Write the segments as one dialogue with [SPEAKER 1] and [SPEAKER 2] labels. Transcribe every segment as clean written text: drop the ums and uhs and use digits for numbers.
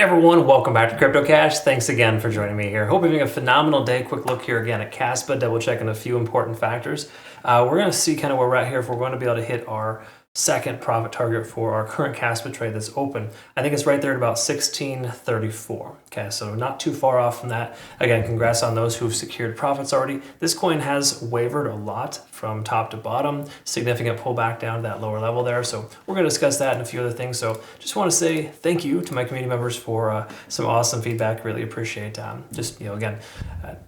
[SPEAKER 1] Everyone, welcome back to CryptoCache. Thanks again for joining me here. Hope you're having a phenomenal day. Quick look here again at KAS, double checking a few important factors. We're going to see kind of where we're at here if we're going to be able to hit our second profit target for our current KAS trade that's open. I think it's right there at about 1634. Okay, so not too far off from that. Again, congrats on those who've secured profits already. This coin has wavered a lot from top to bottom, significant pullback down to that lower level there. So we're going to discuss that and a few other things. So just want to say thank you to my community members for some awesome feedback. Really appreciate again,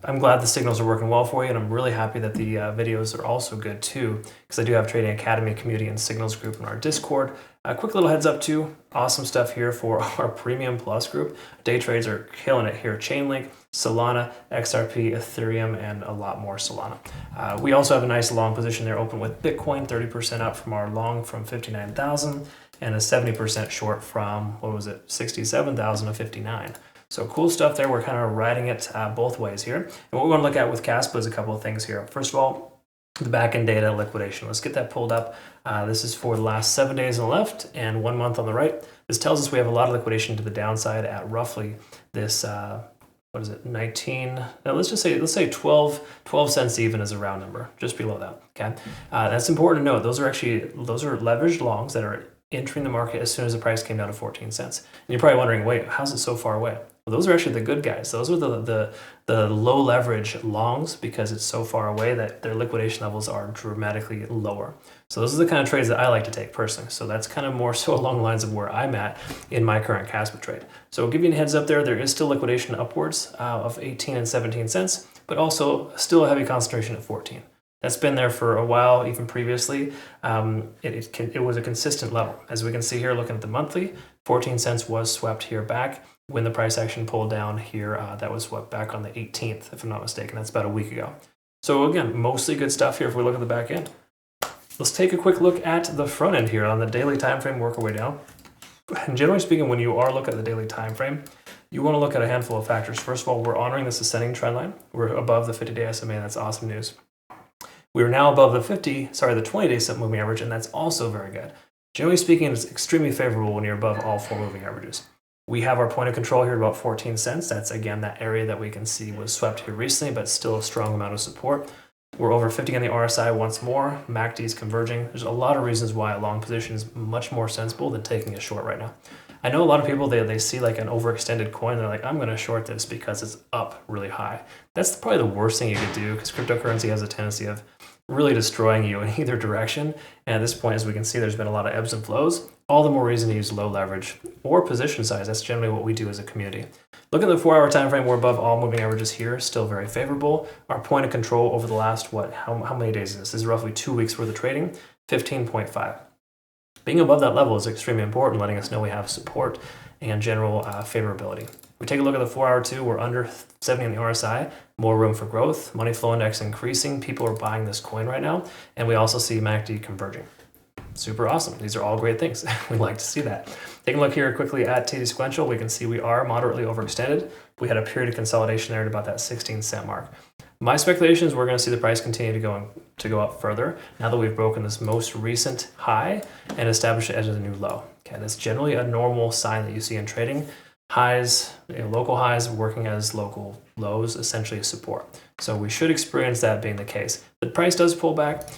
[SPEAKER 1] I'm glad the signals are working well for you, and I'm really happy that the videos are also good too, because I do have Trading Academy community and signals group in our Discord. A quick little heads up too, awesome stuff here for our Premium Plus group. Day trades are killing it here. Chainlink, Solana, XRP, Ethereum, and a lot more Solana. We also have a nice long position there open with Bitcoin, 30% up from our long from 59,000 and a 70% short from, 67,000 to 59. So cool stuff there. We're kind of riding it both ways here. And what we want to look at with KAS is a couple of things here. First of all, the backend data liquidation. Let's get that pulled up. This is for the last 7 days on the left and 1 month on the right. This tells us we have a lot of liquidation to the downside at roughly this, 19, now let's say 12 cents even is a round number, just below that, okay? That's important to note. Those are leveraged longs that are entering the market as soon as the price came down to 14 cents. And you're probably wondering, wait, how's it so far away? Well, those are actually the good guys. Those are the low leverage longs, because it's so far away that their liquidation levels are dramatically lower. So those are the kind of trades that I like to take personally. So that's kind of more so along the lines of where I'm at in my current KAS trade. So I'll give you a heads up there. There is still liquidation upwards of 18 and 17 cents, but also still a heavy concentration at 14. That's been there for a while, even previously. It was a consistent level. As we can see here, looking at the monthly, 14 cents was swept here back. When the price action pulled down here, that was swept back on the 18th, if I'm not mistaken. That's about a week ago. So again, mostly good stuff here if we look at the back end. Let's take a quick look at the front end here on the daily time frame, work our way down. And generally speaking, when you are looking at the daily time frame, you want to look at a handful of factors. First of all, we're honoring this ascending trend line. We're above the 50-day SMA. That's awesome news. We are now above the 20-day simple moving average, and that's also very good. Generally speaking, it's extremely favorable when you're above all four moving averages. We have our point of control here at about 14 cents. That's, again, that area that we can see was swept here recently, but still a strong amount of support. We're over 50 on the RSI once more. MACD is converging. There's a lot of reasons why a long position is much more sensible than taking a short right now. I know a lot of people, they see like an overextended coin. They're like, I'm going to short this because it's up really high. That's probably the worst thing you could do, because cryptocurrency has a tendency of really destroying you in either direction. And at this point, as we can see, there's been a lot of ebbs and flows. All the more reason to use low leverage or position size. That's generally what we do as a community. Look at the 4-hour time frame. We're above all moving averages here, still very favorable. Our point of control over the last, how many days is this? This is roughly 2 weeks worth of trading, 15.5. Being above that level is extremely important, letting us know we have support and general favorability. We take a look at the 4-hour too. We're under 70 on the RSI, more room for growth. Money flow index increasing. People are buying this coin right now. And we also see MACD converging. Super awesome. These are all great things. We like to see that. Taking a look here quickly at TD sequential, we can see we are moderately overextended. We had a period of consolidation there at about that 16 cent mark. My speculation is we're going to see the price continue to go up further now that we've broken this most recent high and established it as a new low. Okay, that's generally a normal sign that you see in trading. Highs, local highs working as local lows, essentially support. So we should experience that being the case. The price does pull back.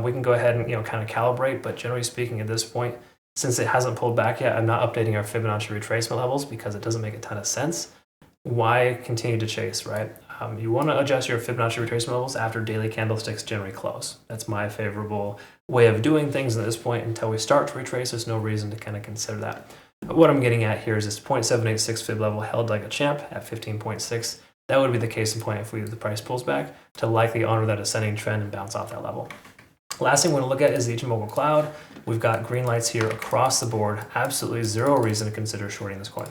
[SPEAKER 1] We can go ahead and kind of calibrate, but generally speaking at this point, since it hasn't pulled back yet, I'm not updating our Fibonacci retracement levels because it doesn't make a ton of sense. Why continue to chase, right? You want to adjust your Fibonacci retracement levels after daily candlesticks generally close. That's my favorable way of doing things at this point. Until we start to retrace, there's no reason to kind of consider that. But what I'm getting at here is this 0.786 fib level held like a champ at 15.6. That would be the case in point if the price pulls back, to likely honor that ascending trend and bounce off that level. Last thing we want to look at is the Ichimoku cloud. We've got green lights here across the board. Absolutely zero reason to consider shorting this coin.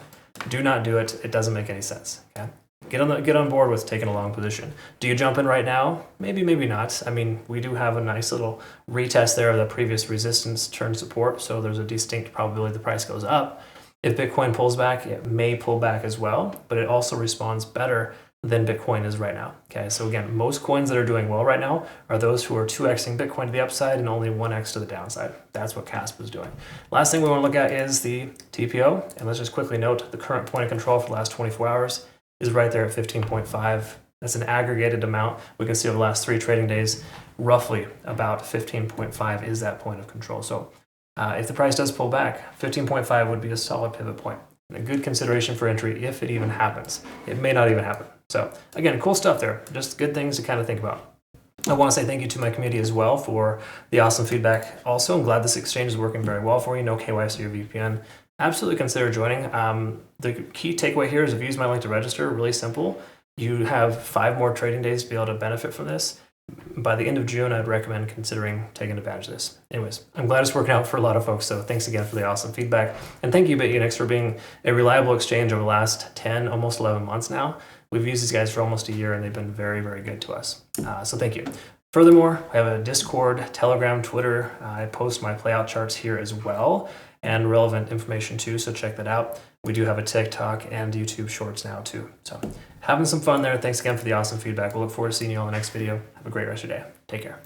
[SPEAKER 1] Do not do it. It doesn't make any sense. Okay? Get on board with taking a long position. Do you jump in right now? Maybe, maybe not. I mean, we do have a nice little retest there of the previous resistance turn support, so there's a distinct probability the price goes up. If Bitcoin pulls back, it may pull back as well, but it also responds better than Bitcoin is right now. Okay, so again, most coins that are doing well right now are those who are 2xing Bitcoin to the upside and only 1x to the downside. That's what KAS is doing. Last thing we want to look at is the TPO, and let's just quickly note the current point of control for the last 24 hours is right there at 15.5. That's an aggregated amount. We can see over the last 3 trading days, roughly about 15.5 is that point of control. So if the price does pull back, 15.5 would be a solid pivot point. A good consideration for entry if it even happens. It may not even happen. So again, cool stuff there. Just good things to kind of think about. I want to say thank you to my community as well for the awesome feedback. Also, I'm glad this exchange is working very well for you. No KYC or VPN. Absolutely consider joining. The key takeaway here is if you use my link to register, really simple. You have 5 more trading days to be able to benefit from this. By the end of June, I'd recommend considering taking advantage of this. Anyways, I'm glad it's working out for a lot of folks, so thanks again for the awesome feedback. And thank you, Bitunix, for being a reliable exchange over the last 10, almost 11 months now. We've used these guys for almost a year, and they've been very, very good to us. So thank you. Furthermore, I have a Discord, Telegram, Twitter. I post my playout charts here as well, and relevant information too, so check that out. We do have a TikTok and YouTube Shorts now too. So having some fun there. Thanks again for the awesome feedback. We'll look forward to seeing you on the next video. Have a great rest of your day. Take care.